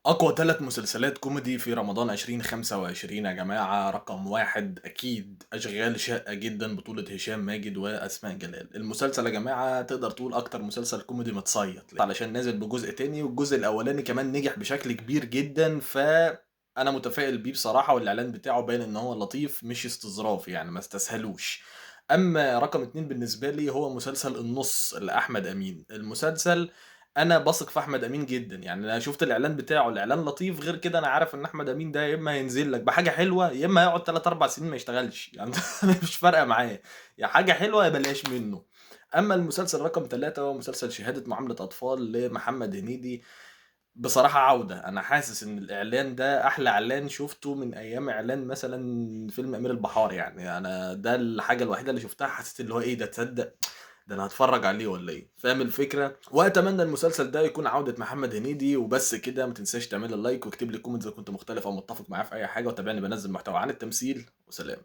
أقوى 3 مسلسلات كوميدي في رمضان 2025 يا جماعة، رقم 1 أكيد أشغال شاقة جدًا بطولة هشام ماجد وأسماء جلال. المسلسل يا جماعة تقدر تقول أكتر مسلسل كوميدي متصيط، علشان نازل بجزء تاني والجزء الأولاني كمان نجح بشكل كبير جدًا، فأنا متفائل بيه بصراحة، والإعلان بتاعه باين إن هو لطيف مش استظراف يعني ما استسهلوش. أما رقم 2 بالنسبة لي هو مسلسل النُص لأحمد أمين. المسلسل أنا باثق في أحمد أمين جدًا، يعني أنا شُفت الإعلان بتاعه، الإعلان لطيف، غير كده أنا عارف إن أحمد أمين ده يا إما هينزل لك بحاجة حلوة، يا إما هيقعد 3، 4 سنين ما يشتغلش، يعني مش فارقة معاه، يا حاجة حلوة يا بلاش منه. أمّا المسلسل رقم 3 هو مسلسل شهادة معاملة أطفال لمحمد هنيدي، بصراحة عودة. أنا حاسس إن الإعلان ده أحلى إعلان شُفته من أيام إعلان مثلًا فيلم أمير البحار، يعني أنا ده الحاجة الوحيدة اللي شُفتها حسيت اللي هو إيه ده، تصدق ده أنا هاتفرّج عليه والّا إيه، فاهم الفكرة؟ وأتمنى المسلسل ده يكون عودة محمد هنيدي وبس كده. ما تنساش تعمل لي لايك واكتب لي comment إذا كنت مختلف أو متّفق معاه في أي حاجة، وتابعني بانزّل محتوى عن التمثيل، وسلام.